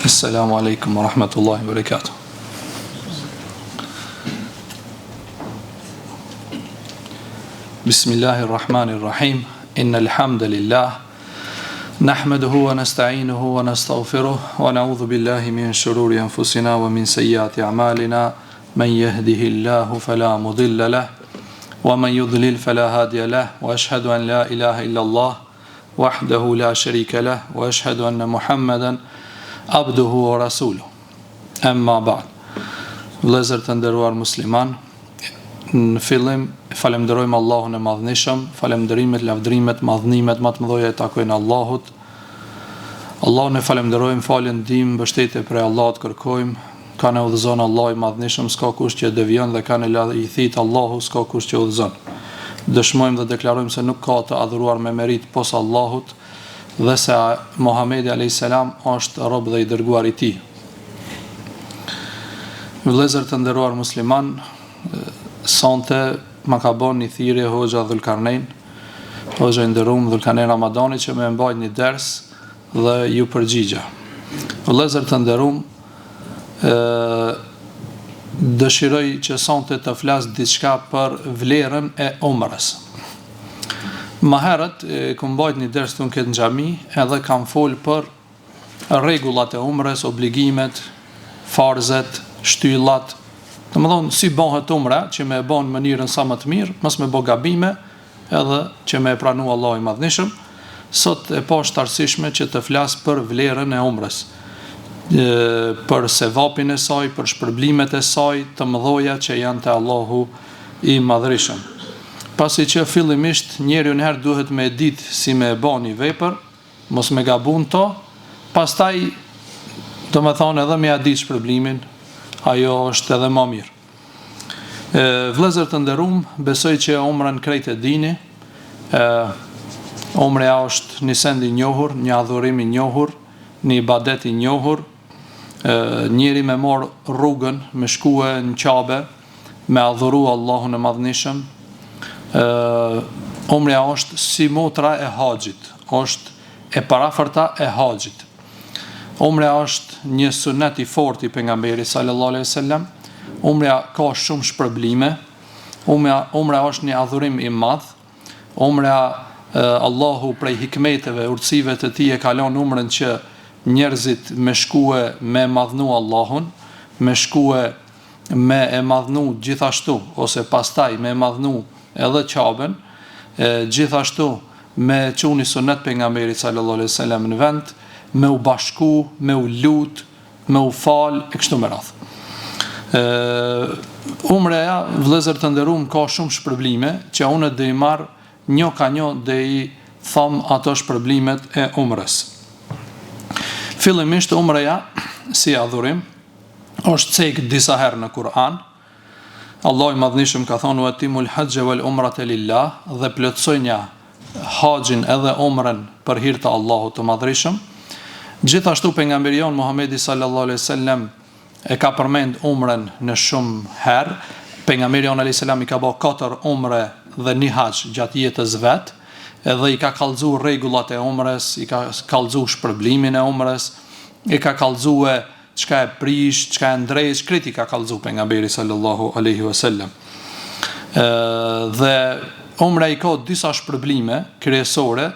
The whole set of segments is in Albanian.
Assalamu alaikum wa rahmatullahi wa barakatuh. Bismillahirrahmanirrahim. Innal hamdalillah nahmaduhu wa nasta'inuhu wa nastaghfiruh wa na'udhu billahi min shururi anfusina wa min sayyiati a'malina. Man yahdihillahu fala mudilla lahu wa man yudlil fala hadiya lahu wa ashhadu an la ilaha illa Allah wahdahu la sharika lahu wa ashhadu anna Muhammadan abduhu wa rasuluhu. Amma ba'd. Vëllezër të nderuar musliman, në fillim falenderojmë Allahun e Madhnishëm, falenderimet, lavdrimet, madhnimet më të mëdha i takojnë Allahut. Allahun e falenderojmë, falën ndihmë, mbështetje për Allahut kërkojmë. Ka ne udhëzon Allahu i Madhnishëm, s'ka kush që devion dhe ka ne i thit Allahu, s'ka kush që udhëzon. Dëshmojmë dhe deklarojmë se nuk ka të adhuruar me merit pos Allahut dhe se Muhamedi a.s. është rob dhe i dërguar i tij. Vëllezër të nderuar musliman, sonte ma ka bën një thirrje Hoxha Dhulkarnein, Hoxha i nderuar Dhulkarnein Ramadani, që më mbajt një ders dhe ju përgjigja. Vëllezër të nderuar, dëshiroj që sonte të flas diçka për vlerën e umrës. Më herët kam mbajt një ders tonë këtë në xhami, edhe kam fol për rregullat e umrës, obligimet, farzet, shtyllat. Domethënë si bëhet umra, që më e bën në mënyrën sa më të mirë, mos më bë gabime, edhe që më e pranoj Allahu i Madhnishëm. Sot e poshtarësishme që të flas për vlerën e umrës, për sevapin e saj, për shpërblimet e saj të mëdha që janë te Allahu i Madhrishëm. Pasi që fillimisht njeriu njëherë duhet me ditë si me e bën një vepër, mos me gabun to, pastaj domethënë edhe me ia ditë shpërblimin, ajo është edhe më mirë. Vëllezër të nderuam, besoj që umrën krejt e dini. Umra është një send i njohur, një adhurim i njohur, një ibadet i njohur. Njeri me marr rrugën, me shkue në Qabe, me adhuru Allahun e Madhnishëm. Umra është si motra e haxhit, është e paraferta e haxhit. Umra është një sunet i fortë i pejgamberit sallallahu alaihi wasallam. Umra ka shumë shpërblime. Umra është një adhurim i madh. Umra Allahu prej hikmeteve, urtësive të tij e ka lënë umrën që njerëzit me shkue me madhnu Allahun, me shkue me e madhnu gjithashtu, ose pastaj me madhnu edhe Qaben, gjithashtu me çuni sunet pejgamberit sallallahu alaihi wasallam në vend, me u bashku, me u lut, me u fal e kështu me radhë. Umreja, vëllezër të nderuar, ka shumë shpërblime që unë do i marr një ka një dhe i thom ato shpërblimet e umrës. Fillimisht umreja si adhurim është cek disa herë në Kur'an. Allahu i Madhnishëm ka thonë atimul hajja wal umrata lillah, dhe plotësojnë haxhin edhe umrën për hir të Allahut të Madhrishëm. Gjithashtu pejgamberi jon Muhamedi sallallahu alaihi wasallam e ka përmend umrën në shumë herë. Pejgamberi jon alayhis salam i ka bërë 4 umre dhe 1 haxh gjatë jetës vet, edhe i ka kallëzuar rregullat e umrës, i ka kallëzuar shpërblimin e umrës, i ka kallëzuar çka e prish, çka e ndresh, kriti ka kallëzuar pejgamberi sallallahu alaihi wasallam. Dhe umra i ka disa shpërblime kryesore,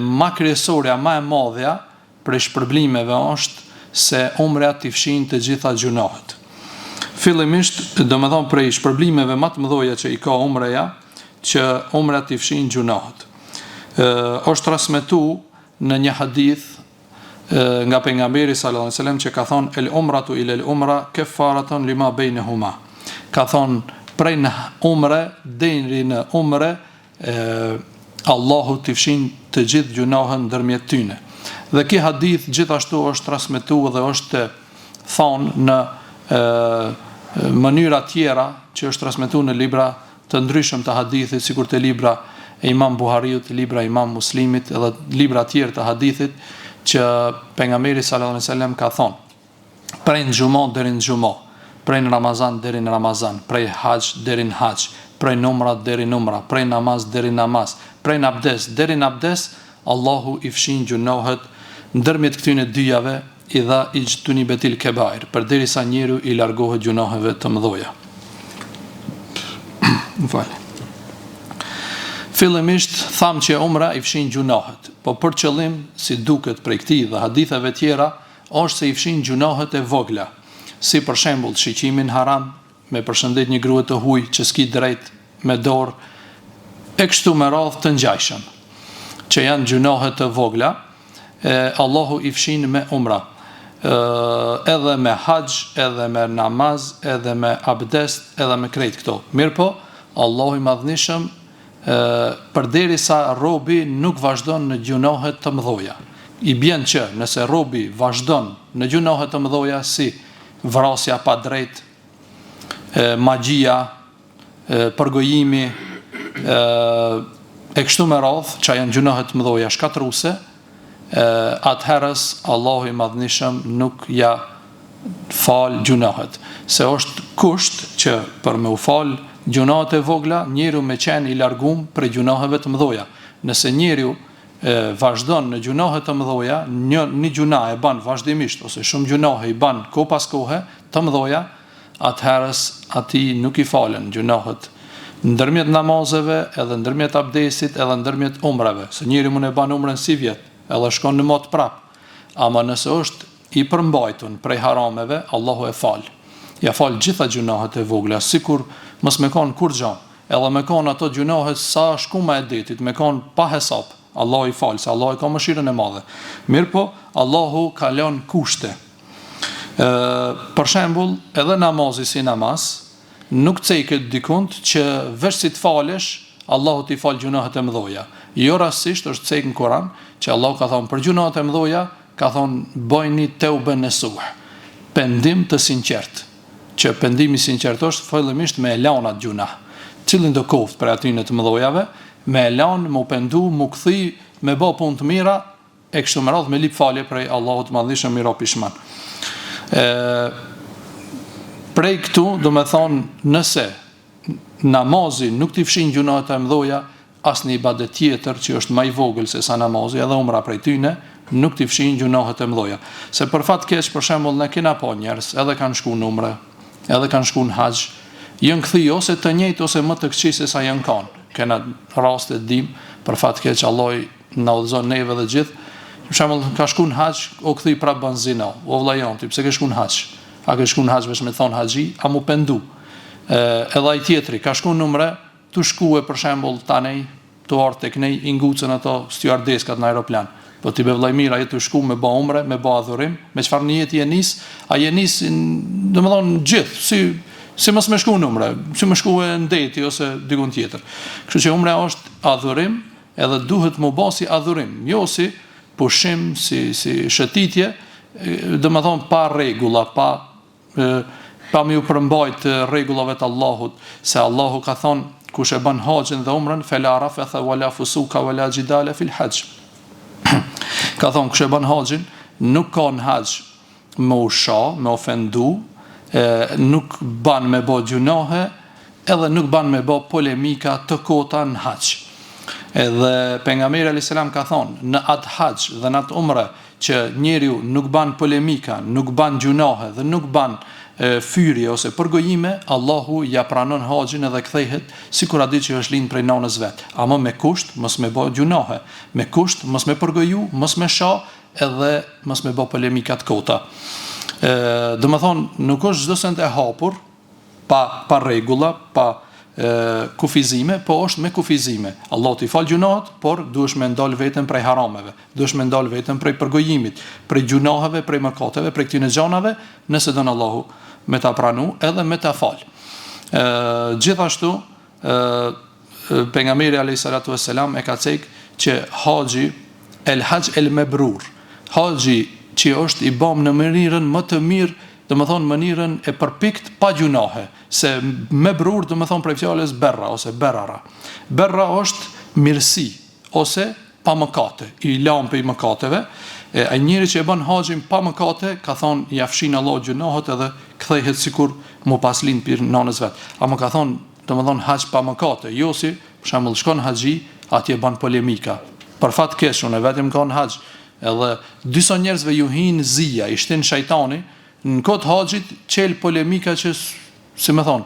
ma kryesorja, ma e madhja për shpërblimeve është se umra t'i fshin të gjitha gjunohet. Fillimisht, domethënë prej shpërblimeve më të mëdha që i ka umreja, që umra t'i fshin gjunohet. Është transmetuar në një hadith nga pejgamberi sallallahu alaihi wasallam që ka thonë el umratu ila el umra kafaratun lima bainahuma. Ka thonë prej në umre deri në umre Allahu t'i fshin të gjithë gjunohen ndërmjet tyne. Dhe ky hadith gjithashtu është transmetuar dhe është thonë në mënyra tjera që është transmetuar në libra të ndryshëm të hadithit, sikur të libra e Imam Buhariut, libra e Imam Muslimit, edhe libra tjerë të hadithit, që pejgamberi sallallahu alaihi wasallam ka thonë prej në xhumo deri në xhumo, prej në Ramazan deri në Ramazan, prej haxh deri në haxh, prej numra deri në numra, prej namaz deri në namaz, prej në abdes deri në abdes, Allahu i fshin gjunohet ndërmjet këtyne dyjave idha ijtunibatil kebair, përderisa njeriu i largohet gjunaheve të mëdha. Fillimisht tham që umra i fshin gjunahet, po për qëllim, si duket prej këtij dhe haditheve tjera, është se i fshin gjunahet e vogla, si për shembull shiqimin haram, me përshëndet një grua të huaj që s'ki drejt me dorë, e kështu me radhë të ngjajshëm, që janë gjunahet të vogla, Allahu i fshin me umra, edhe me haxh, edhe me namaz, edhe me abdest, edhe me krejt këto. Mirë po, Allahu i madhnishëm, përderisa robi nuk vazhdon në gjunahet të mëdha. I bjen që nëse robi vazhdon në gjunahet të mëdha si vrasja pa drejt, magjia, përgojimi, e kështu me radhë, që janë gjunahet të mëdha shkatruese, atëherës Allahu i madhnishëm nuk ja fal gjunahet. Se është kusht që për me u fal gjunahet e vogla, njeriu me qenë i largum për gjunaheve të mëdha. Nëse njeriu vazhdon në gjunahet të mëdha, një gjunah e ban vazhdimisht ose shumë gjunahe i ban kohë pas kohe të mëdha, atëherës atij nuk i falen gjunahet ndërmjet namazeve, edhe ndërmjet abdesit, edhe ndërmjet umrave. Se njeriu mund e ban umrën si vjet, edhe shkon në mot prap. Ama nëse është i përmbajtur prej harameve, Allahu e fal. Ja fal gjitha gjunahet e vogla, sikur mos me kanë kur gjë, edhe me kanë ato gjunahet sa shkuma e detit, me kanë pa hesap. Allahu i fal, se Allahu ka mëshirën e madhe. Mirë po, Allahu ka lënë kushte. Për shembull, edhe namazi si namaz, nuk ceket dikund që veç si të falesh, Allahu t'i fal gjunahet e mëdha. Jo rastisht është cek në Kur'an që Allahu ka thonë për gjunahet e mëdha, ka thonë bëjni teuben nasuh, pendim të sinqert. Që pendimi sinqert është fillimisht me elan atë gjunah, cilin do koft për atyre të mëdhojave, me elan, me u pendu, me kthi, me bë punë të mira, e kështu me radhë me lip falje prej Allahut të madhishëm miro pishman. Prej këtu, do me thonë, nëse namazi nuk t'i fshin gjunahet e mëdha, as një ibadet tjetër që është më i vogël se sa namazi, edhe umra prej tyne, nuk t'i fshin gjunahet e mëdha. Se për fat keq, për shembull, ne kena pa njerëz, edhe kanë shku në umre, edhe kanë shku në haxh, janë kthi ose të njëjtë ose më të këqij se sa janë kanë. Kena raste dim, për fat keq Allah na udhëzon neve dhe gjithë. Për shembull, ka shku në haxh, o kthi prap ban zina. O vëlla jon, ti pse ke shku në haxh? A ke shku në haxh veç me thon haxhi, a mu pendu? Edhe ai tjetri ka shku në umre, tu shkuë për shembull tanej, tu ardh tek ne i ngucën ato stewardeskat në aeroplan. Po ti be vllai mirë, ai të shku me bë umre, me bë adhurim, me çfarë niyeti je nis, ai je nis, domethënë gjithë, si mos më shku në umre, si më shku në deti ose diku tjetër. Kështu që umra është adhurim, edhe duhet më bë si adhurim, jo si pushim, si shëtitje, domethënë pa rregulla, pa më u përmbajt rregullave të Allahut, se Allahu ka thonë kush e bën haxhin dhe umrën, fela rafatha wala fusuka wala jidala fil hajj. Ka thonë kush e bën haxhin, nuk ka në haxh me usha, me ofendu, nuk ban me bë gjunahe, edhe nuk ban me bë polemika të kota në haxh. Edhe pejgamberi alayhis salam ka thonë, në atë haxh dhe në atë umre që njeriu nuk ban polemika, nuk ban gjunahe dhe nuk ban fyrje ose përgojime, Allahu ja pranon haxhin edhe kthehet sikur a di që është lind prej nanës vet. Ama me kusht mos me bë gjunahe, me kusht mos me përgoju, mos me shoh edhe mos me bë polemika të kota. Do të thonë nuk është çdo send e hapur pa rregulla, pa kufizime, po është me kufizime. Allah t'i fal gjunahet, por duhesh me ndal veten prej harameve, duhesh me ndal veten prej përgojimit, prej gjunaheve, prej mëkateve, prej këtyre gjanave, nëse don Allahu me ta pranu edhe me ta fal. Gjithashtu pejgamberi alayhis salatu wassalam e ka thënë që haxhi el hajj el mebrur, haxhi që është i bëm në mënyrën më të mirë, do të thonë mënyrën e përpikt pa gjunahe, se mebrur do të thonë prej fjalës berra ose berara. Berra është mirësi ose pa mëkate, i lam pe mëkateve. Ai njeri që e bën haxhin pa mëkate, ka thonë ja fshin Allah gjunahet edhe kthehet sikur mu pas lind pir nanës vet. Ama ka thonë, do të thonë haxh pa mëkate, jo si për shembull shkon haxhi, atje bën polemika. Për fat keq unë vetëm kanë haxh edhe disa njerëzve ju hin zia, i shtin shejtani, në kohë të haxhit çel polemika që si më thon,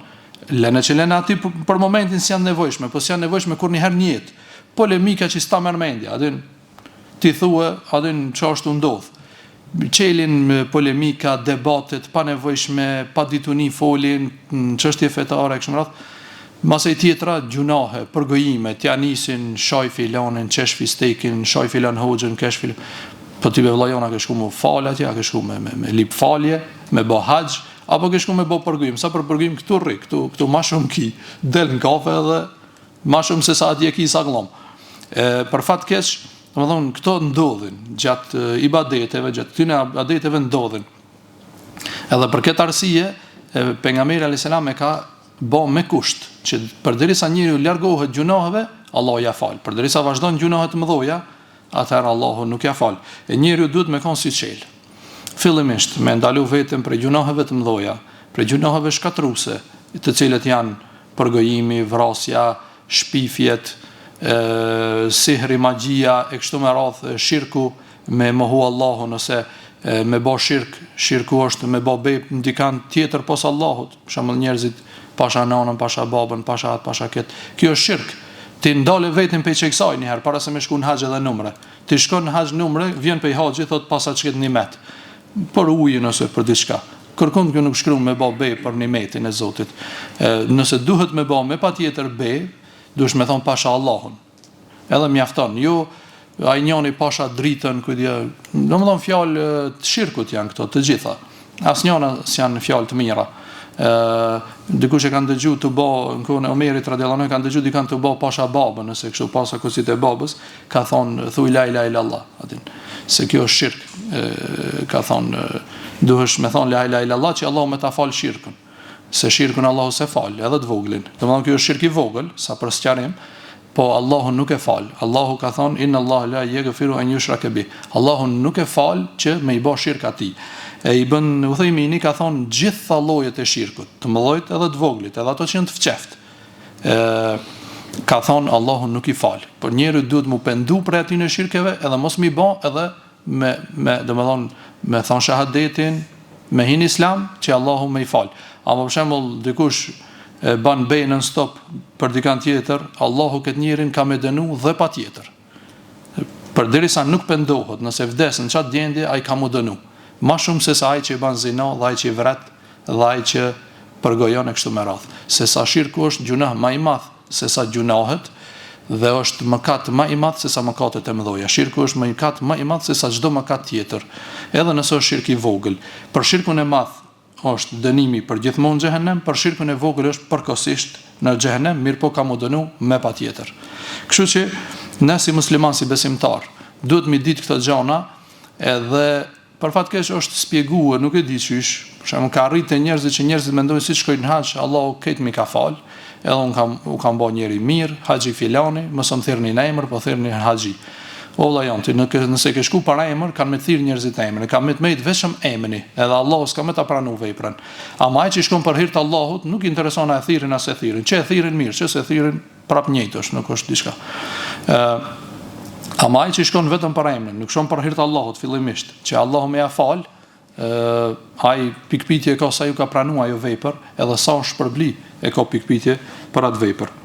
lënë që lënë aty për momentin si janë nevojshme, po si janë nevojshme kur një herë në jetë. Polemika që sta merr mendja, aty ti thua, aty ç'është ndodh. Çelin polemika, debatet pa nevojshme, pa dituni folin në çështje fetare kështu më radh. Masaj tjetra gjunahe, përgojime, t'ja nisin shoj filanin, qesh fistekin, shoj filan hoxhën, kesh filan. Po ti be vllajona ke shku me fal atje, ke shku me lip falje, me bë haxh, apo ke shku me bë përgojim. Sa për përgojim këtu rri, këtu më shumë ki del në kafe edhe më shumë se sa atje ki sa gllom. Për fat keq, domethënë këto ndodhin gjatë ibadeteve, gjatë këtyre ibadeteve ndodhin. Edhe për këtë arsye, pejgamberi alayhis salam e ka bë me kusht që përderisa njeriu largohet gjunaheve, Allah ja fal. Përderisa vazhdon gjunahe të mëdha, atëherë Allahu nuk ja fal. E njeriu duhet me kon si çel. Fillimisht me ndalu veten prej gjunaheve të mëdha, prej gjunaheve shkatruese, të cilët janë përgojimi, vrasja, shpifjet, sihri, magjia e kështu me radh, shirku, me mohu Allahun ose me bë shirku është me bë bejt ndikan tjetër pos Allahut. Për shembull njerëzit pasha nanën, pasha babën, pasha atë, pasha këtë. Kjo është shirk. Ti ndale vetën pe çeksaj një herë para se me shku në haxh edhe numre. Ti shkon në haxh numre, vjen pe haxhi thot pasa çket nimet. Për ujin ose për diçka. Kërkon kjo nuk shkruan me bë për nimetin e Zotit. Nëse duhet me bë me patjetër duhesh me thon pasha Allahun. Edhe mjafton. Jo ai njëri pasha dritën ku dia, domethën fjalë të shirkut janë këto të gjitha. Asnjëna s'janë fjalë të mira. Dikush e kanë dëgjuar të bë në kohën e Omerit radhiyallahu anhu, kanë dëgjuar dikant të bë pasha babën, nëse kështu pasa kusit e babës, ka thonë thuaj la ilaha illallah, atin. Se kjo është shirk, ka thonë duhesh me thonë la ilaha illallah që Allahu më ta fal shirkun. Se shirkun Allahu se fal, edhe të voglin. Domethënë kjo është shirk i vogël, sa për sqarim, po Allahu nuk e fal. Allahu ka thonë inna Allah la yaghfiru an yushraka bih. Allahu nuk e fal që me i bë shirk atij. E Ibn Uthaymini ka thonë gjitha llojet e shirkut, të mëdhojt edhe të voglit, edhe ato që janë të fqeft. Ka thonë Allahu nuk i fal. Por njeriu duhet mu pendu për aty në shirkeve, edhe mos mi bë edhe me thonë shahadetin, me hin islam që Allahu më i fal. Ama për shembull dikush ban bej nën stop për dikant tjetër, Allahu këtë njerin ka me dënu dhe patjetër. Përderisa nuk pendohet, nëse vdes në çat gjendje, ai ka mu dënu. Ma shumë se sa ai që i ban zina, dhe ai që i vret, dhe ai që përgojon e kështu me radhë. Se sa shirku është gjunah ma i madh se sa gjunahet, dhe është mëkat ma i madh se sa mëkatet e mëdha. Shirku është mëkat ma i madh se sa çdo mëkat tjetër. Edhe nëse është shirk i vogël. Për shirkun e madh është dënimi për gjithmonë në xhehenem, për shirkun e vogël është përkohësisht në xhehenem, mirë po ka mu dënu me patjetër. Kështu që ne si musliman, si besimtar, duhet mi ditë këto gjëra, edhe për fat keq është shpjeguar, nuk e di çysh, për shembull ka arritë njerëzit që njerëzit mendojnë si shkojnë në haxh, Allahu këtë mi ka fal, edhe u kam bë njëri mirë, haxhi filani, mos më thirrni në emër, po thirrni haxhi. O vëlla jam, nëse ke shku para emër, kanë me thirr njerëzit emrin, kanë me të mejt vetëm emrin, edhe Allahu s'ka me ta pranu veprën. Ama ai që shkon për hir të Allahut, nuk i intereson a e thirrin as e thirrin. Që e thirrin mirë, që se thirrin prap njëjtësh, nuk është diçka. Ama ai që shkon vetëm për emrin, nuk shkon për hir të Allahut fillimisht, që Allahu më ja fal, ai pikpitje ka sa ju ka pranuar ajo vepër, edhe sa shpërbli e ka pikpitje për atë vepër.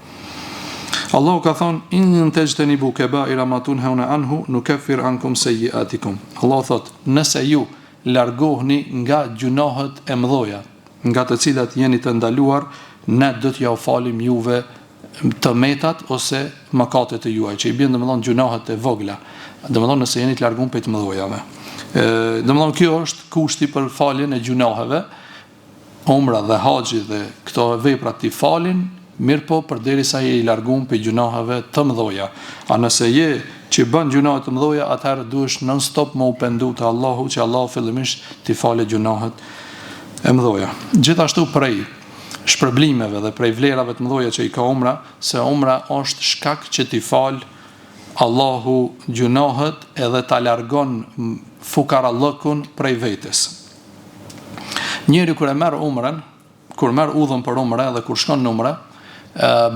Allahu ka thonë in tajtanibu kaba'ira ma tunhauna anhu nukaffir ankum sayyi'atikum. Allahu thot, nëse ju largohni nga gjunahet e mëdha, nga të cilat jeni të ndaluar, ne do t'ja falim juve të metat ose mëkatet e juaj, që i bën domethënë gjunahet e vogla. Domethënë nëse jeni të larguar prej të mëdhave. Domethënë kjo është kushti për faljen e gjunaheve. Umra dhe haxhi dhe këto vepra ti falin, mirë po përderisa je i larguar prej gjunaheve të mëdha. A nëse je që bën gjunahe të mëdha, atëherë duhesh non stop më u pendu te Allahu, që Allahu fillimisht ti falë gjunahet e mëdha. Gjithashtu prej shpërblimeve dhe prej vlerave të mëdha që i ka umra, se umra është shkak që ti fal Allahu gjunahet edhe ta largon fukarallëkun prej vetes. Njeri kur e merr umrën, kur merr udhën për umrë dhe kur shkon në umrë,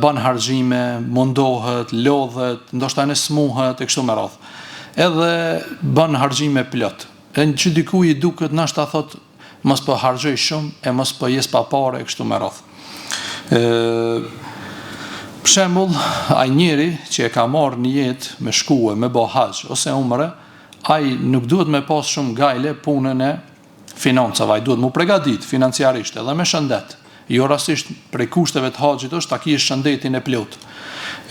bën harxhime, mundohet, lodhet, ndoshta ne smuhet e kështu me radhë. edhe bën harxhime plot. E që diku i duket nashta thot mos po harxoj shumë e mos po jes pa parë kështu me radh. Për shembull, ai njeri që e ka marrë një jetë me shkuë, me bë haxh ose umre, ai nuk duhet me pas shumë gajle punën e financave, ai duhet mu përgatit financiarisht edhe me shëndet. Jo rastisht prej kushteve të haxhit është ta kish shëndetin e plot,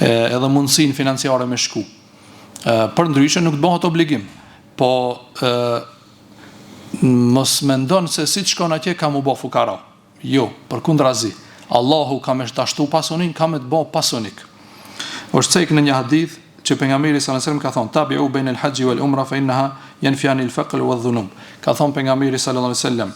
edhe mundësinë financiare me shku. Për ndryshe nuk të bëhet obligim, po mos mendon se si të shkon atje ka mu bë fukara. Jo, përkundrazi. Allahu ka me dashtu pasunin, ka me të bë pasunik. Është cek në një hadith që pejgamberi sallallahu alajhi wasallam ka thonë tabi'u bain al-hajj wal umra fa innaha yanfiyan al-faqr wa dhunub. Ka thonë pejgamberi sallallahu alajhi wasallam,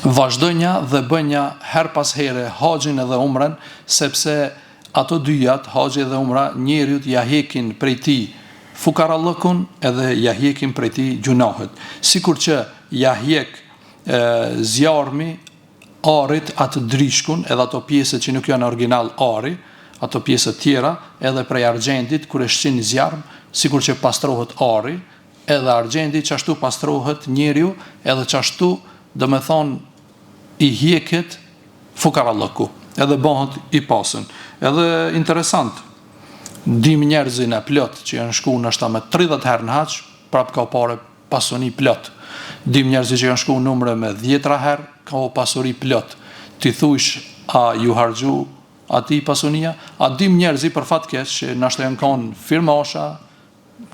vazhdonja dhe bënja her pas here haxhin edhe umrën, sepse ato dyjat, haxhi dhe umra, njeriu ja hekin prej tij fukarallëkun edhe ja hekin prej tij gjunahet. Sikur që ja hjek zjarmi arit atë drishkun edhe ato pjesët që nuk janë original ari, ato pjesët tjera, edhe prej argjendit, kur e shqin zjarm, sikur që pastrohet ari, edhe argjendi qashtu pastrohet njeriu, edhe qashtu dhe me thonë i hjeket fukarallëku, edhe bëhet i pasën. Edhe interesant, dim njerëzin e plot që janë shku nështa me 30 herë në haç, prap ka pare pasuni plot. Dim njerëzit që janë shku numre me 10 herë, ka pasuri plot. Ti thush, a ju harxhu ati pasunia? A dim njerëzi për fat keq që nashta janë kanë firmasha,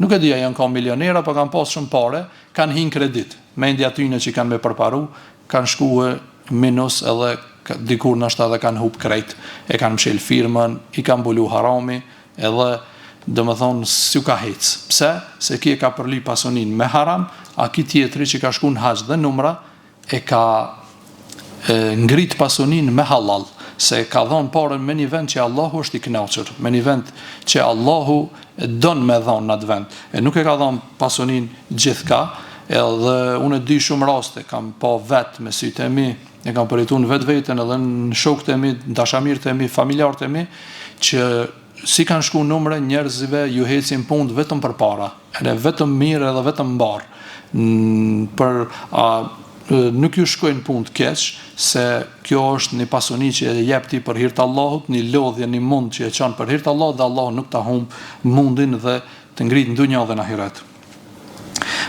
nuk e dija janë kanë milionera, po kanë pas shumë pare, kanë hin kredit. Mendja tyne që kanë me përparu, kanë shkuë minus edhe dikur nashta edhe kanë hub krejt, e kanë mshel firmën, i kanë bulu harami, edhe dhe me thonë s'ju ka hec. Pse? Se ki e ka përli pasunin me haram, a ki tjetri që ka shku në haxh dhe numra, e ka ngrit pasunin me halal, se ka dhonë parën me një vend që Allahu është i kënaqur, me një vend që Allahu don me dhonë në atë vend. E nuk e ka dhonë pasunin gjithka, edhe unë e di shumë raste, kam pa vetë me sytë e mi, e kam përjetu në vetë vetën edhe në shokët e mi, në dashamirët e mi, familjarët e mi, që si kanë shku numre njerëzive ju hecin punë vetëm për para, edhe vetëm mirë edhe vetëm mbarë, nuk ju shkojnë punë të keq, se kjo është një pasuni që e jep ti për hir të Allahut, një lodhje, një mund që e çon për hir të Allahut, dhe Allah nuk ta humb mundin dhe të ngrit në dunjë dhe në ahiret.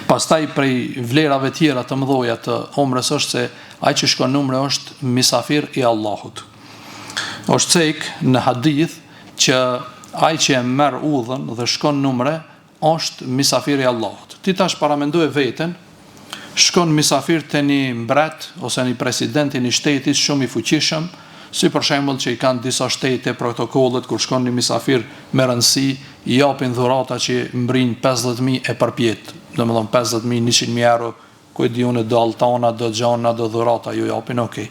Pastaj prej vlerave tjera të mëdhoja të umrës është se ai që shkon numre është misafir i Allahut. Është cek në hadith që ai që e merr udhën dhe shkon numre është misafir i Allahut. Ti tash paramendoje veten, shkon misafir të një mbret ose një presidenti një shtetit shumë i fuqishëm, si për shembull që i kanë disa shtete protokollet kur shkon një misafir me rëndësi, i japin dhurata që mbrin 50.000 e përpjet, domethënë 50.000, 100.000 euro, ku e diunë do altana, do xhana, do dhurata ju japin, okay.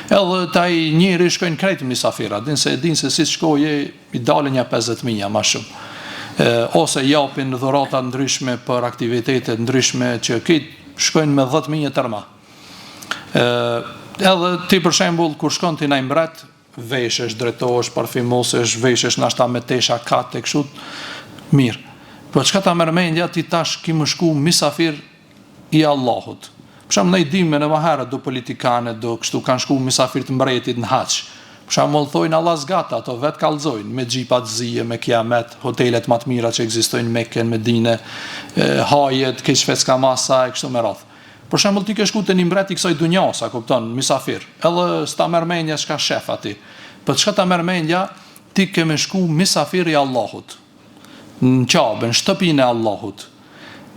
Edhe taj njëri shkojnë krejt misafira, din se si shkoje i dalin ja 50.000 më shumë. Ose japin dhurata ndryshme për aktivitete ndryshme që këtë shkojnë me 10.000 tërma. Edhe ti për shembull kur shkon ti në mbret, veshesh, drejtohesh, parfimosesh, veshesh nashta me tesha kate kështu mirë. Po çka ta merr mendja ti tash ki më shku misafir i Allahut. Për shembull ne i dimë në maherë do politikanë, do kështu kanë shku misafir të mbretit në haç. Për shembull thojnë Allah zgata, ato vet kallzojnë me xhipa të zije, me kiamet, hotelet më të mira që ekzistojnë në Mekë, në Medinë, hajet, keqfeska masa e kështu me radhë. Për shembull ti ke shku te një mbret i kësaj dunjasa, kupton, misafir. Edhe s'ta merr mendja çka shef aty. Po çka ta merr mendja, ti ke me shku misafir i Allahut. Në Qabën, shtëpinë e Allahut.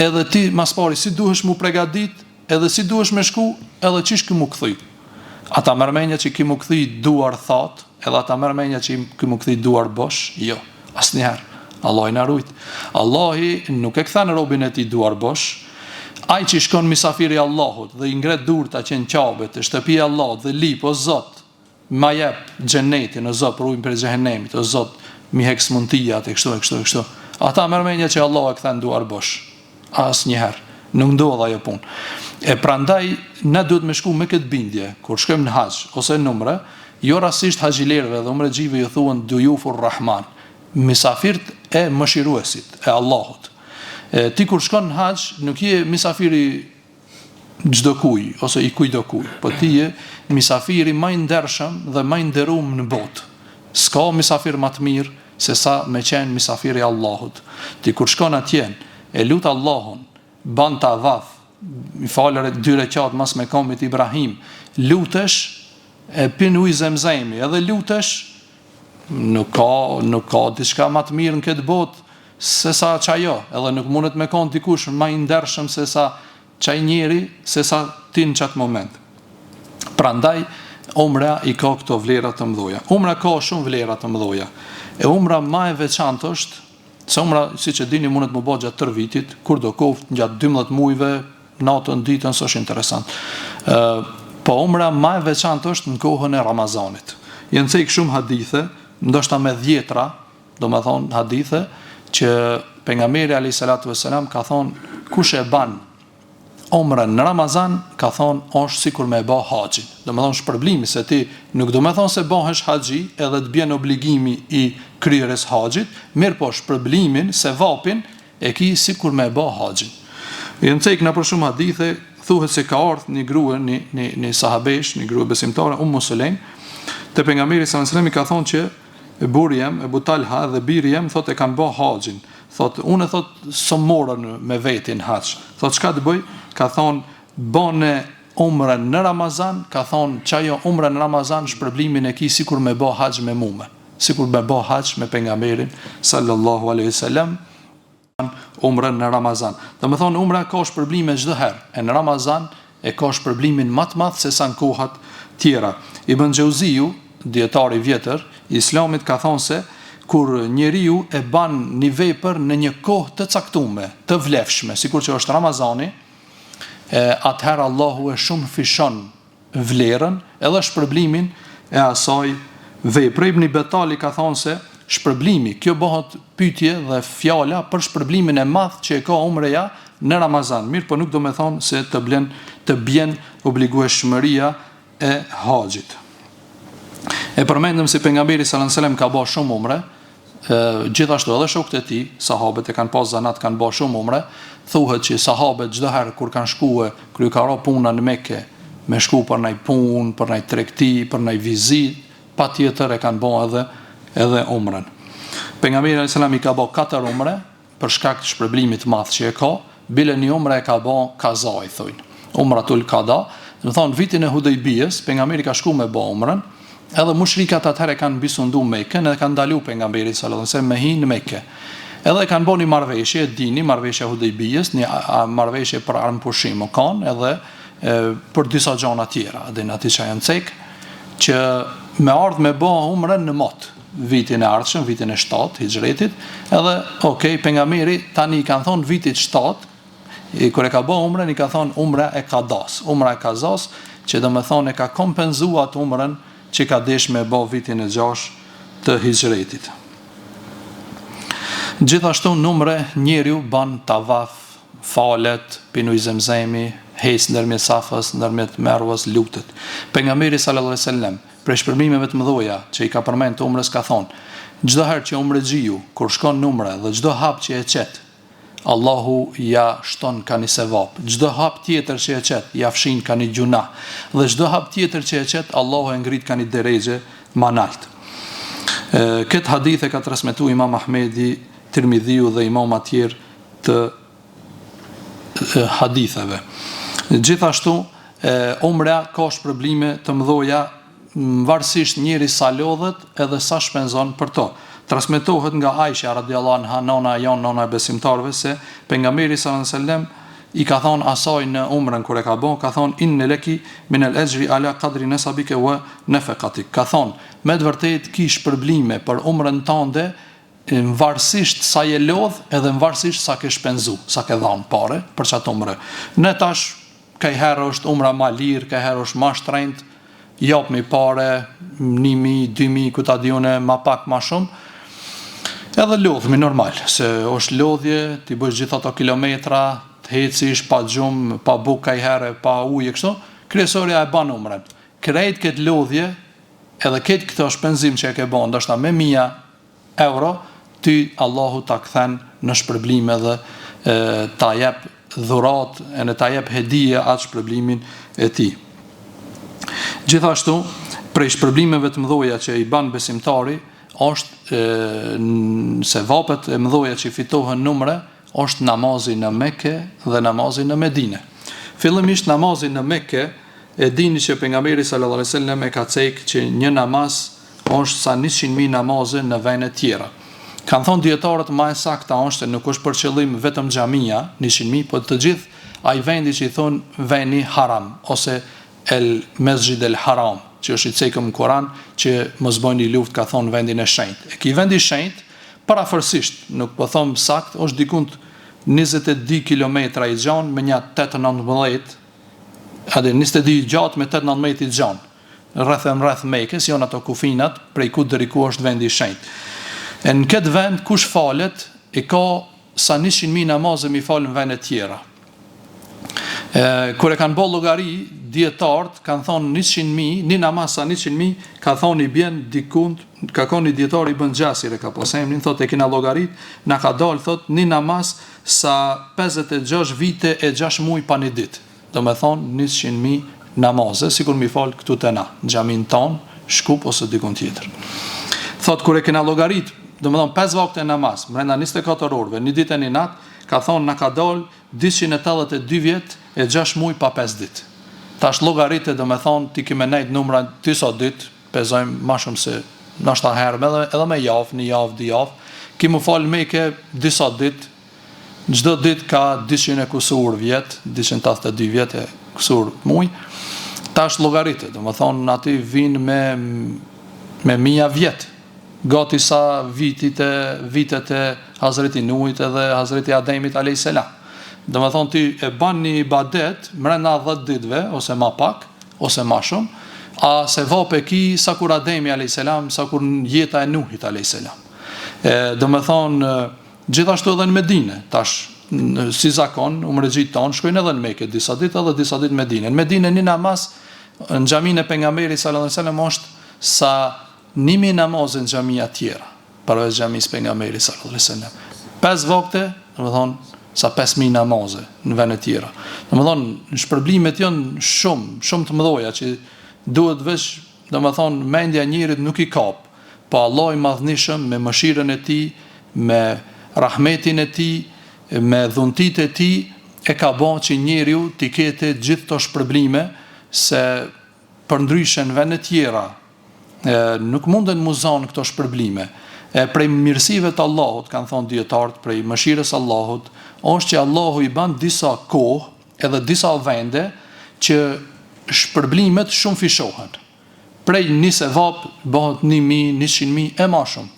Edhe ti mas pari si duhesh mu përgatit, edhe si duhesh me shku, edhe çish ki mu kthy. Ata merr mendja që ki mu kthy duar that, edhe ata merr mendja që ki mu kthy duar bosh, jo, asnjëherë. Allah i na rujt. Allahi nuk e kthen robën e tij duar bosh. Ai që shkon misafiri Allahut dhe i ngret durta që në Qabë, të shtëpia e Allahut dhe lip, o Zot, ma jep xhenetin, o Zot, rujmë për xhenemit, o Zot, mi hek smundtia të kështu. Ata merr mendja që Allah e kthen duar bosh. Asnjëherë. Nuk ndodh ajo punë. E prandaj ne duhet me shku me këtë bindje, kur shkojmë në haxh ose në umre, jo rastisht haxhilerëve dhe umrexhive ju thuan duyufur Rahman, misafirt e mëshiruesit, e Allahut. Ti kur shkon në haxh, nuk je misafiri çdo kuj ose i kujdo kuj, po ti je misafiri më i ndershëm dhe më i nderuar në botë. S'ka misafir më të mirë se sa me qenë misafiri i Allahut. Ti kur shkon atje, e lut Allahun, ban tavaf, i falë 2 rekat mas mekamit Ibrahim, lutesh, e pin ujë Zemzemi, edhe lutesh, nuk ka diçka më të mirë në këtë botë se sa çajo, edhe nuk mundet me kon dikush më i ndershëm se sa çaj njeri, se sa ti në çat moment. Prandaj umra i ka këto vlera të mëdha. Umra ka shumë vlera të mëdha. E umra më e veçantë është se umra, siç e dini, mundet më bëj gjatë tërë vitit, kur do koft gjatë 12 muajve, natën, ditën, s'është interesant. Po umra më e veçantë është në kohën e Ramazanit. Janë cek shumë hadithe, ndoshta me 10, domethënë hadithe që pejgamberi alayhis salatu vesselam ka thonë kush e ban umrën në Ramazan, ka thonë është sikur me e bë haxhin. Domethënë shpërblimi se ti nuk do të thonë se bëhesh haxhi edhe të bjen obligimi i kryerjes haxhit, mirë po shpërblimin, sevapin e ki sikur me e bë haxhin. Janë cek në për shumë hadithe, thuhet se ka ardhur një grua, një sahabesh, një grua besimtare, Sulaim, te pejgamberi sallallahu alajhi wasallam i ka thonë që burri jam, Ebu Talha dhe biri jam, thotë e kanë bë haxhin. Thotë unë s'o morën me vetin haxh. Thotë çka të bëj? Ka thonë bëne umrën në Ramazan, ka thonë çajo umrën në Ramazan shpërblimin e ki sikur me bë haxh me mua, sikur me bë haxh me pejgamberin sallallahu alaihi wasallam umrën në Ramazan. Domethënë umra ka shpërblime çdo herë, e në Ramazan e ka shpërblimin më të madh se sa në kohat tjera. Ibn Xhauziu, dietari i vjetër i Islamit, ka thonë se kur njeriu e ban një vepër në një kohë të caktuar, të vlefshme, sikur që është Ramazani, atëherë Allahu e shumë fishon vlerën edhe shpërblimin e asaj vepre. Ibn Betali ka thonë se shpërblimi, kjo bëhet pyetje dhe fjala për shpërblimin e madh që e ka umreja në Ramazan. Mirë, po nuk do me thonë se të bjen obligueshmëria e haxhit. E përmendëm se pejgamberi sallallahu alajhi wasallam ka bërë shumë umre, gjithashtu edhe shokët e tij, sahabët e kanë pas zanat, kanë bërë shumë umre. Thuhet që sahabët çdo herë kur kanë shkuar kryekaro puna në Mekë, me shku për ndaj punë, për ndaj tregti, për ndaj vizitë, patjetër e kanë bërë edhe umrën. Pejgamberi sallallahu alajhi wasallam i ka bërë 4 umre për shkak të shpërblimit të madh që e ka. Bile një umre e ka bërë kaza, i thonë. Umratul qada, do të thonë vitin e Hudejbijës, pejgamberi ka shkuar me bë umrën. Edhe mushrikat atëherë kanë bisundu Mekën dhe kanë ndalu pejgamberit sallallahu alajhi wasallam me hinë në Mekë. Edhe kanë bënë marrëveshje, e dini, marrëveshja Hudejbijës, një marrëveshje për armpushim më kanë edhe për disa gjëra tjera, edhe në atë që janë cek, që me ardhmë me bë umrën në Mot, vitin e ardhshëm, vitin e 7 hijretit, edhe pejgamberi tani i kanë thonë vitit 7, kur e ka bë umrën i ka thonë umra e Qadas, umra e Qazas, që domethënë e ka kompenzuar atë umrën që ka desh me bë vitin e 6 të hijretit. Gjithashtu në umre njeriu ban tavaf, falet, pinuj Zemzemi, hes ndërmjet Safas, ndërmjet Mervës, lutet. Pejgamberi sallallahu alajhi wasallam, për shpërmimeve të mëdha që i ka përmend të umrës, ka thonë, çdo herë që umrexhiu kur shkon në umre dhe çdo hap që e çet, Allahu ja shton ka një sevap. Çdo hap tjetër që e çet, ja fshin ka një gjuna. Dhe çdo hap tjetër që e çet, Allahu e ngrit ka një derexhe më lart. Këtë hadith e ka transmetuar Imam Ahmedi, Tirmidhiu dhe imam tjerë të haditheve. Gjithashtu, umra ka shpërblime të mëdha, varësisht njeri sa lodhet edhe sa shpenzon për to. Transmetohet nga Aisha radhiyallahu anha, nona e besimtarëve, se pejgamberi sallallahu alajhi wasallam i ka thonë asaj në umrën kur e ka bën, ka thonë inna laki min al-ajri ala qadri nasabika wa nafaqatik. Ka thonë, me të vërtetë ki shpërblime për umrën tënde, varësisht sa je lodh edhe varësisht sa ke shpenzu, sa ke dhënë parë për çat umre. Ne tash kajherë është umra më lirë, kajherë është më shtrenjtë, jap mi parë 1000, 2000, ku ta diune më pak më shumë. Edhe lodhmi normal, se është lodhje, ti bësh gjithë ato kilometra, të hecish pa gjumë, pa bukë kajherë, pa ujë kështu, kryesorja e ban umrën. Krejt këtë lodhje, edhe këtë këto shpenzim që e ke bën, ndoshta me 1000 euro, ty Allahu ta kthen në shpërblime ta jep dhurat e në ta jep hedije atë shpërblimin e tij. Gjithashtu, prej shpërblimeve të mëdha që i ban besimtari është se vapet e mëdha që fitohen numre, është namazi në Mekë dhe namazi në Medinë. Fillimisht namazi në Mekë, e dini që pejgamberi sallallahu alajhi wasallam e ka thënë që një namaz është sa 100.000 namaze në vende të tjera. Kanë thonë dietarët më e saktë është nuk është për qëllim vetëm xhamia 100.000, por të gjithë ai vendi që i thon veni haram ose el Mesjid el Haram, që është i cekëm në Kur'an që mos bëni luftë, ka thonë vendin e shenjtë. E ki vendi i shenjtë parafërsisht, nuk po them sakt, është dikund 22 kilometra i gjanë me një 8-19, hadi 22 gjatë me 8-19 i gjanë, rreth Mekës, janë ato kufinat, prej ku deri ku është vendi i shenjtë. E në këtë vend kush falet, i ka sa 100.000 namazë mi falë në vende tjera. Kur e kanë bërë llogari, dietarët kanë thonë 100.000, një namaz sa 100.000, ka thonë i bjen dikund, ka thonë i dietar i bën Xhasir e ka posemnin, thotë e kena llogarit, na ka dalë thotë një namaz sa 56 vite e 6 muaj pa një ditë. Do me thonë 100.000 namaze, sikur mi falë këtu të na, në xhamin ton, Shkup ose dikun tjetër. Thotë kur e kena llogarit, do me thonë 5 vakte namaz, brenda 24 orëve, një ditë e një natë, ka thonë na ka dalë 282 vjet e 6 muaj pa 5 ditë. Tash llogaritë do me thonë ti kime nejt numra disa ditë, pezojmë ma shumë se ndoshta herë edhe me javë, një javë, 2 javë, ki më falë Mekë disa ditë, çdo ditë ka 200 e kusur vjet, 282 vjet e kusur muaj. Tash llogaritë, do me thonë aty vinë me mia vjet, gati sa vitet e Hazreti Nuhit edhe Hazreti Ademit a.s. Do me thonë ti e ban një ibadet mrena 10 ditëve, ose ma pak, ose ma shumë, a se vape ki sa kur Ademi a.s. sa kur jeta e Nuhit a.s. Do me thonë gjithashtu edhe në Medinë, tash si zakon, umregjit tonë, shkojnë edhe në Mekë, disa ditë edhe disa ditë në Medinë. Në Medinë një namaz në xhamin e pejgamberit sallallahu alajhi wasallam është sa 1.000 namazë në xhamia tjera, përveç xhamisë pejgamberit sallallahu alajhi wasallam. 5 vakte, do me thonë sa 5.000 namazë në vende tjera. Do me thonë shpërblimet janë shumë të mëdha që duhet veç, do me thonë mendja njerit nuk i kap, po Allah i madhnishëm me mëshirën e tij, me rahmetin e tij, me dhuntit e tij e ka bën që njeriu t'i ketë gjithë to shpërblime, se për ndryshe në vende tjera nuk munden muzon këto shpërblime. Prej mirësive të Allahut, kanë thonë dietarët, prej mëshirës Allahut, është që Allahu i ban disa kohë edhe disa vende që shpërblimet shumë fishohen. Prej një sevap bëhet 1.000, 100.000 e ma shumë.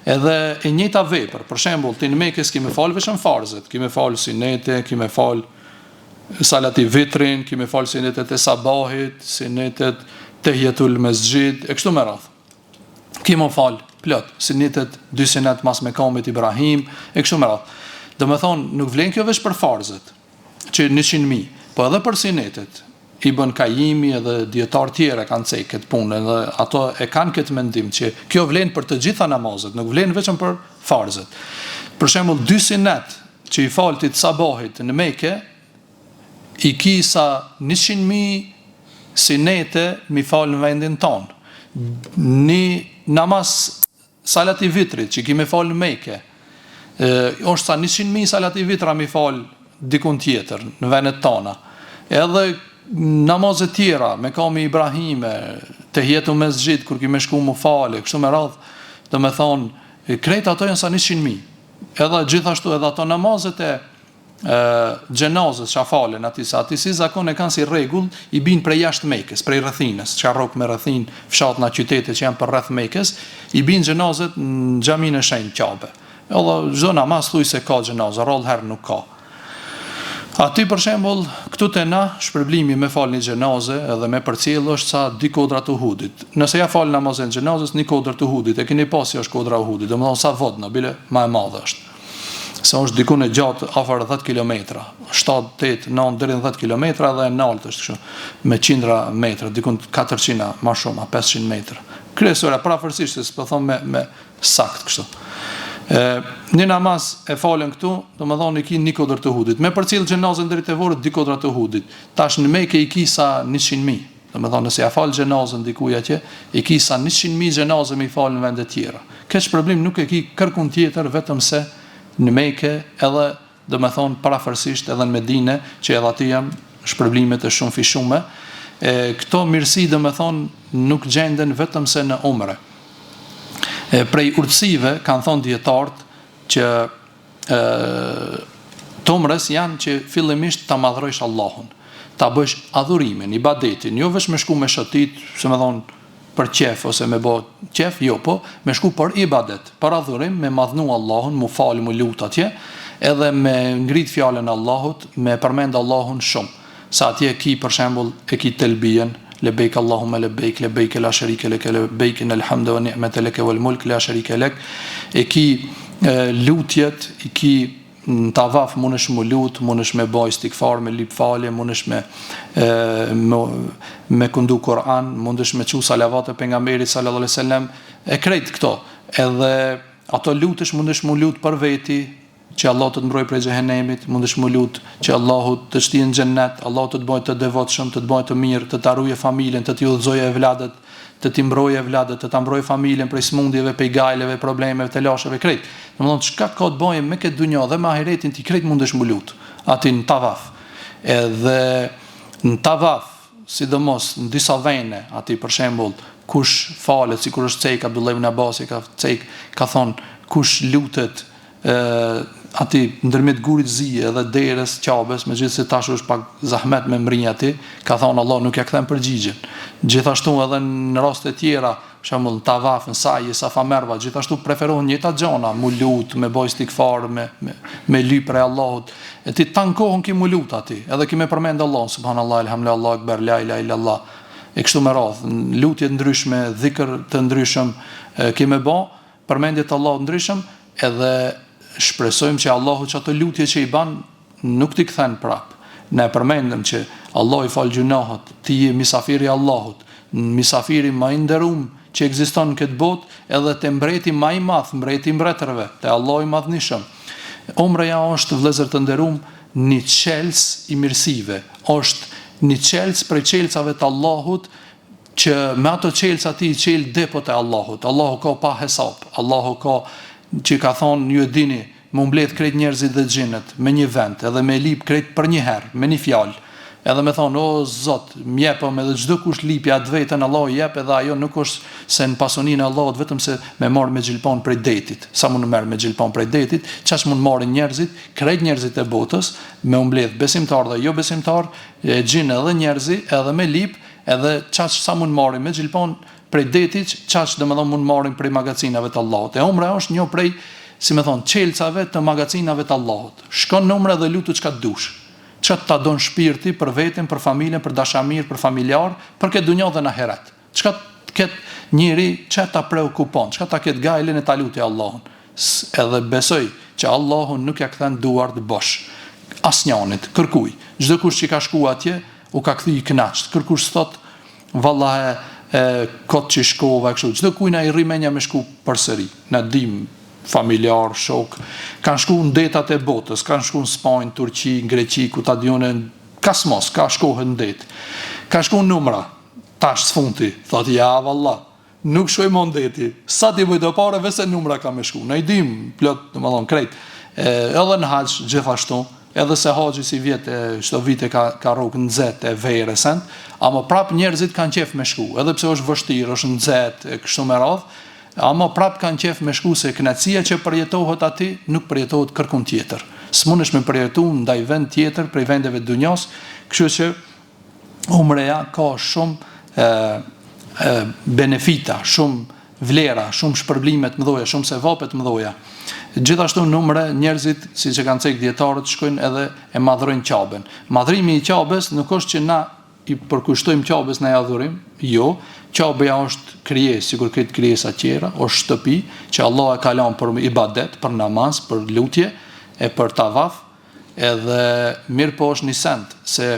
Edhe e njëjta vepër, për shembull, ti në Mekë kime falë vetëm farzet, kime falë sinete, kime falë salati vitrin, kime falë sinetet e sabahit, sinetet tehiyetul mesjid, e kështu me radhë. Kime falë plot, sinetet 2 sinet mas me kamit Ibrahim, e kështu me radhë. Do me thonë, nuk vlen kjo veç për farzet, që 100.000, po edhe për sinetet, i bën Kajimi edhe dietar tjera kanë cek këtë punë, edhe ato e kanë këtë mendim që kjo vlen për të gjitha namazet, nuk vlen vetëm për farzet. Për shembull 2 sinet që i faltit sabahit në Mekë, i ki sa 100.000 sinete mi fal në vendin tonë. Një namaz salati vitrit që kemi fal në Mekë, është sa 100.000 salati vitra mi fal dikun tjetër në vendet tona. Edhe namazet tjera, me kami Ibrahime, tehiyetul mesjid, kur kime shku mu fale, kështu me radhë, do me thonë, krejt ato janë sa 100.000. Edhe gjithashtu edhe ato namazet e gjenazës që a falen ati si zakon e kanë si regull, i bin prej jashtë Mekës, prej rrethines, që a rok me rrethin fshat në qytete që janë për rreth Mekës, i bin gjenazet në xhamin e shenjtë Kabe. Edhe çdo namaz thuj se ka gjenazë, rrallë herë nuk ka. Aty për shembull, këtu te na shpërblimi me fal një xhenaze edhe me përcjell është sa 2 kodra të Uhudit. Nëse ja fal namazin e xhenazës, 1 kodër të Uhudit, e keni pasi është kodra e Uhudit, domethënë sa vot në bile më e madhe është. Se është diku në gjatë afër 10 kilometra, 7, 8, 9 deri në 10 kilometra dhe në altë është kështu, me qindra metra, diku 400 më shumë, 500 metra. Kryesora prafërsisht, s'po them me sakt kështu. Një namaz e falen këtu, domethënë i ki një kodër të Uhudit. Me përcjell xhenazën deri te vorët di kodra të Uhudit. Tash në Mekë i ki sa 100.000. Domethënë nëse ja fal xhenazën dikuj atje, i ki sa 100.000 xhenazë me i fal në vende tjera. Këç problem nuk e ki kërkun tjetër vetëm se në Mekë edhe domethënë parafërsisht edhe në Medinë, që edhe aty janë shpërblime të shumë fishume. Këto mirësi domethënë nuk gjenden vetëm se në umre. Prej urtësive kanë thonë dietarët që të umrës janë që fillimisht ta madhrojsh Allahun, ta bësh adhurimin, ibadetin, jo vetëm me shku me shotit, se më thonë për qef ose me bë qef, jo, po me shku për ibadet, për adhurim, me madhnu Allahun, mu fal, mu lut atje, edhe me ngrit fjalën Allahut, me përmend Allahun shumë. Sa atje ki për shembull e ki telbijen, lebejk Allahumma lebejk, lebejk la sharike lek, lebejk në alhamdu wa ni'mete leke wal mulk la sharike lek, e ki lutjet, i ki në tavaf mundesh mu lut, mundesh me baj istikfar, me lip falje, mundesh me kundu Kur'an, mundesh me çu salavat e pejgamberit sallallahu alaihi wasallam, e krejt këto. Edhe ato lutesh mundesh mu lut për veti, që Allah të të mbroj prej xhehenemit, mundesh mu lut që Allahu të shtyjë në xhennet, Allahu të të bëjë të devotshëm, të të bëjë të mirë, të të arruje familjen, të të udhëzojë evladet, të të mbrojë evladet, të të mbrojë familjen prej smundjeve, pejgajleve, problemeve, të lasheve, krejt. Domethënë çka ka të bëjë me këtë dunjë dhe me ahiretin, ti krejt mundesh mu lut aty në tavaf. Edhe në tavaf, sidomos në disa vende, aty për shembull, kush falet, sikur është Cejk Abdullah ibn Abbasi ka thonë kush lutet aty ndërmjet gurit zi edhe derës Qabes, megjithëse tash është pak zahmet me mrinj aty, ka thonë Allah nuk ja kthen përgjigjen. Gjithashtu edhe në raste tjera, për shembull në tavaf, në sa'i, Safa Merva, gjithashtu preferohen njëta gjona, mu lut, me boj istikfar, me lyp prej Allahut. E ti tankohen ki mu lut aty, edhe ki me përmend Allahun, subhanallahu, elhamdulillah, Allahu akbar, la ilaha illallah. E kështu me radhë, lutje ndryshme, dhikr të ndryshëm, ki me bë, përmendje të Allahut ndryshëm, edhe shpresojmë që Allahu që ato lutje që i ban nuk t'i kthen prap. Ne përmendëm që Allah i fal gjunahët, ti je misafiri Allahut, misafiri më i nderuar që ekziston në këtë botë, edhe te mbreti më i madh, mbreti i mbretërve, te Allahu i madhnishëm. Umreja është vëllezër të nderuar një çelës i mirësive, është një çelës prej çelësave të Allahut, që me ato çelësa ti i çel depot e Allahut. Allahu ka pa hesab, Allahu ka që ka thonë ju e dini, më mbledh krejt njerëzit dhe xhinët me një vend, edhe me lip krejt për një herë, me një fjalë. Edhe me thonë, o Zot, mjepëm edhe çdo kush lipja atë vetën Allahu jep, edhe ajo nuk është se në pasoninë e Allahut vetëm se me marr me xhilpon prej detit. Sa mund të merr me xhilpon prej detit, çfarë mund marrin njerëzit, krejt njerëzit e botës, me mbledh besimtar dhe jo besimtar, xhin edhe njerëzi, edhe me lip, edhe çfarë sa mund marrin me xhilpon prej detit, çaq domethënë mund marrin prej magazinave të Allahut. E umra është një prej, si më thon, çelcave të magazinave të Allahut. Shkon në umre dhe lutu çka dush. Çka ta don shpirti për veten, për familjen, për dashamir, për familjar, për këtë dunjë dhe në ahiret. Çka ket njëri çka ta preokupon, çka ta ket gajlen e ta lutje Allahun. Edhe besoj që Allahu nuk ja kthen duart bosh. Asnjënit, kërkuj. Çdo kush që ka shkuar atje u ka kthy i kënaqt. Kërkush thot vallahi kot që shkova kështu, çdo kujna i rrimenja me shku përsëri, na dim familjar, shok, kanë shku në detat e botës, kanë shku në Spanjë, Turqi, Greqi, ku ta dione, kasmos, ka shkohen në det, ka shku në numra, tash s'funti, thot ja vallah, nuk shkoj më në deti, sa ti bëjt e pare, vese numra ka me shku, na i dim, plot, në më dhonë krejt, edhe në haqë gjithashtu, edhe se haxhi si vjetë, çdo vite ka rrugë nxehtë e verësën, ama prap njerëzit kanë qef me shku, edhe pse është vështirë, është nxehtë kështu me radhë, ama prap kanë qef me shku se kënaqësia që përjetohet aty nuk përjetohet kërkun tjetër. S'mundesh me përjetu ndaj vend tjetër prej vendeve të dunjos, kështu që umreja ka shumë benefita, shumë vlera, shumë shpërblime të mëdha, shumë sevape të mëdha. Gjithashtu në umre njerëzit, siç e kanë thënë dietarët, shkojnë edhe e madhrojnë Qabën. Madhrimi i Qabës nuk është që na i përkushtojmë Qabës në adhurim, jo, Qabeja është krijesë, sikur këtë krijesa tjera, është shtëpi që Allah e ka lënë për ibadet, për namaz, për lutje e për tavaf, edhe mirë po është një send se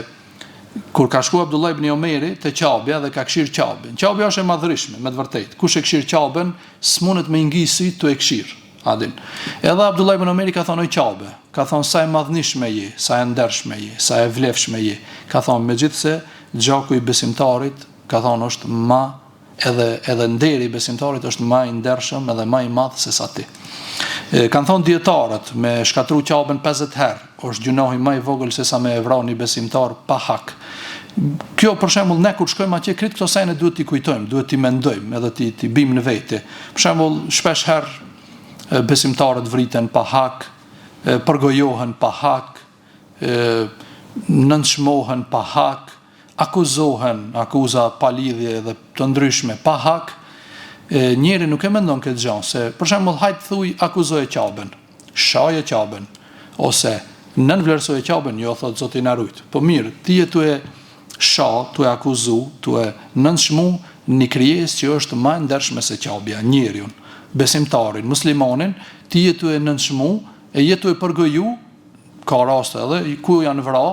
kur ka shku Abdullah ibn Omeri te Qabja dhe ka këshir Qabën. Qabja është e madhërishme, me të vërtetë. Kush e këshir Qabën, s'mundet me ngji sy tu e këshir. Adin. Edhe Abdullah ibn Omeri ka thonë oj Qabe, ka thonë sa e madhnishme je, sa e ndershme je, sa e vlefshme je. Ka thonë megjithse gjaku i besimtarit, ka thonë është ma edhe nderi i besimtarit është ma i ndershëm edhe ma i madh se sa ti. Kanë thonë dietarët me shkatru Qaben 50 herë, është gjunohi ma i vogël se sa me vrau një besimtar pa hak. Kjo për shembull ne kur shkojmë atje krit këto sene duhet t'i kujtojmë, duhet t'i mendojmë, edhe t'i bim në vete. Për shembull shpesh herë besimtarët vriten pa hak, përgojohen pa hak, nënçmohen pa hak, akuzohen, akuza pa lidhje dhe të ndryshme pa hak. Njeri nuk e mendon këtë gjë, se për shembull hajt thuj akuzoje Qaben, shaje Qaben, ose nënvlerësoje Qaben, jo thot Zoti na rujt. Po mirë, ti tu e sha, tu e akuzu, tu e nënçmu një krijesë që është më e ndershme se Qabja, njeriu, besimtarin, muslimonin, ti jetu e nënçmu, e jetu e përgoju, ka raste edhe, ku janë vra,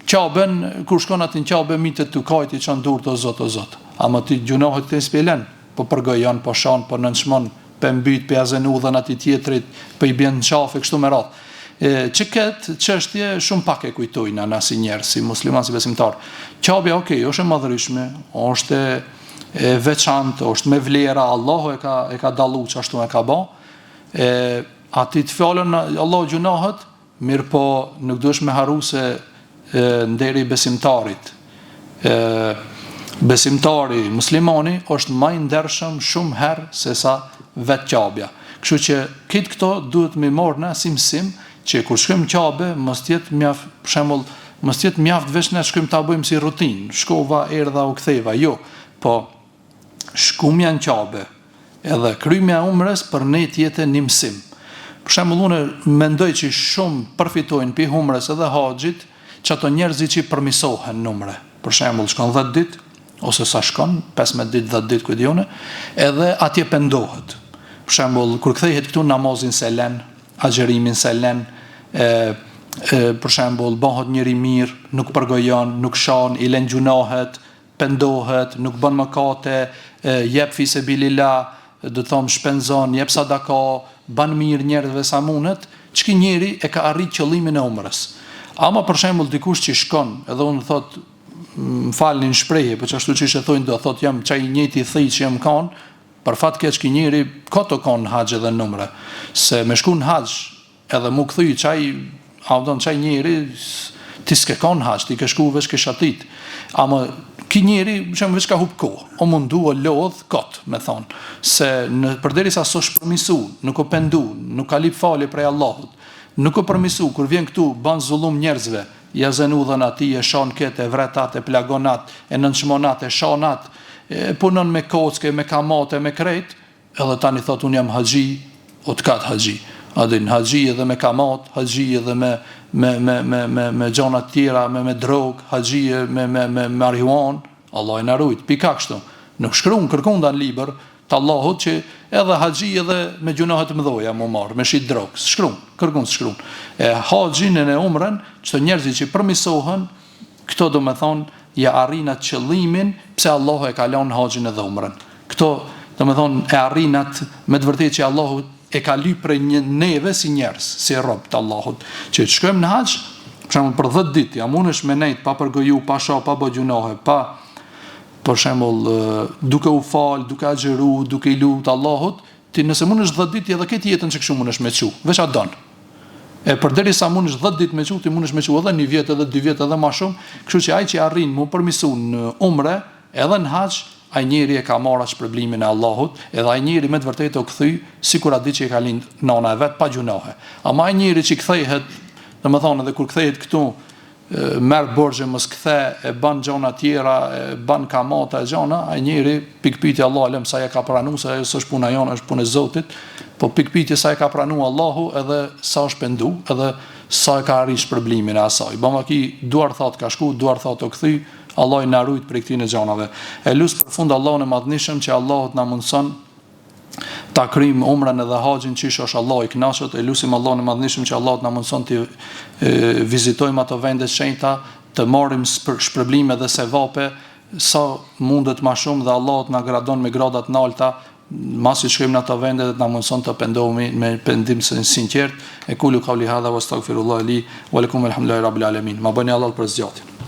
Qaben, kur shkon atin Qabe, mitet të kajti që në dur të zot. Ama ti gjunohet të inspjelen, po përgojon, po shan, po nënçmon, për mbyt, për jazen udhën ati tjetrit, për i bjen në qafe, kështu me ratë. Që këtë qështje shumë pak e kujtojnë ana si njerë, si musliman, si besimtar. Qabja, okej, është e madhëryshme, është e veçantë, është me vlera, Allahu e ka dallu që ashtu e ka ba. Ati të fjallën, Allahu gjunohet, mirë po nuk duhesh me haru se nderi besimtarit. Besimtari, muslimani, është më i ndershëm shumë herë se sa vetë Qabja. Kështu që këtë këto duhet me marrë në si mësim, që kur shkojmë Qabe, mos jetë mjaft, për shembull, mos jetë mjaft veç ne shkojmë ta bëjmë si rutinë, shkova, erdha, u ktheva, jo, po shkumja në Qabe, edhe krymja e umrës për ne tjetë një mësim. Për shembull, unë mendoj që shumë përfitojnë pi umrës edhe haxhit, që ato njerëzit që përmisohen në umre. Për shembull, shkon 10 ditë, ose sa shkon, 15 ditë, 10 ditë, ku dione, edhe atje pendohet. Për shembull, kur kthehet këtu namazin se len, agjerimin se len, për shembull, bëhet njëri mirë, nuk përgojon, nuk shan, i len gjunohet, pendohet, nuk bën mëkate, jep fisabilillah, do të them shpenzon, jep sadaka, bën mirë njerëzve sa mundet, çka njëri e ka arrit qëllimin e umrës. Ama për shembull dikush që shkon, edhe unë thot, më falni në shprehje, për çashtu që e thonë do thot jam çaj njëjti thij që jam kanë, për fat keq që njëri ka të kanë haxh edhe në umre, se me shku në haxh edhe mu kthy çaj njëri ti s'ke kanë haxh, ti ke shku veç ke shatit. Ama ki njëri çam veç ka hub kohë, o mundu o lodh kot, me thon, se në përderisa s'o shpërmisu, nuk o pendu, nuk ka lip falje prej Allahut, nuk o përmisu kur vjen këtu ban zullum njerëzve, ja zenudhën ati, e shon këtë, e vretat, e plagonat, e nënçmonat, e shanat, punon me kocke, me kamate, me krejt, edhe tani thot unë jam haxhi, o të katë haxhi. Adin haxhi edhe me kamat, haxhi edhe me gjona tjera, me drog, haxhi me marihuan, Allah e na rujt, pika kështu. Nuk shkruan kërkon në libër të Allahut që edhe haxhi edhe me gjunohet mëdhoja më marr, me shit drog. Shkruan, kërkon shkruan. Haxhin e umrën, çdo njerëzit që përmisohen, këto do me thonë ja arrinat qëllimin pse Allahu e ka lënë haxhin edhe umrën. Këto do me thonë e arrinat me të vërtetë që Allahu e ka lyp për neve si njerëz, si rob të Allahut, që të shkojmë në haxh, për shembull për 10 ditë, ja mundesh me nejt pa përgoju, pa shoh, pa bë gjunohe, pa për shembull duke u fal, duke agjëru, duke i lut Allahut, ti nëse mundesh 10 ditë edhe këtë jetën që kështu mundesh me çu, veç a don. E përderisa mundesh 10 ditë me çu, ti mundesh me çu edhe 1 vjet, edhe 2 vjet, edhe më shumë, kështu që ai që arrin mu përmisu në umre, edhe në haxh, ai njeri e ka marrë shpërblimin e Allahut, edhe ai njeri me të vërtetë u kthy sikur a di që e ka lind nana e vet pa gjunohe. Ama ai njeri që kthehet, domethënë edhe kur kthehet këtu, merr borxhe mos kthe, e bën gjona tjera, e bën kamata e gjona, ai njeri pikpyetje Allah alem sa ja ka pranuar, se ajo s'është puna jone, është punë e Zotit, po pikpyetje sa e ka pranuar Allahu edhe sa është pendu, edhe sa e ka arritur shpërblimin e asaj. Bamaki duar thot ka shku, duar thot u kthy, Allah i na rujt për këtyre gjanave. E lut për fund Allahun e madhnishëm që Allahut na mundson ta kryjm umrën edhe haxhin qish është Allah i kënaqur. E lutim Allahun e madhnishëm që Allahut na mundson të vizitojmë ato vende të shenjta, të marrim shpërblime dhe sevape sa mundet më shumë dhe Allahut na gradon me gradat të larta masi shkojmë në ata vende dhe të na mundson të pendohemi me pendim sinqert. E kulu qawli hadha wastaghfirullah li wa lakum walhamdulillahi rabbil alamin. Ma bëni Allah për zgjatin.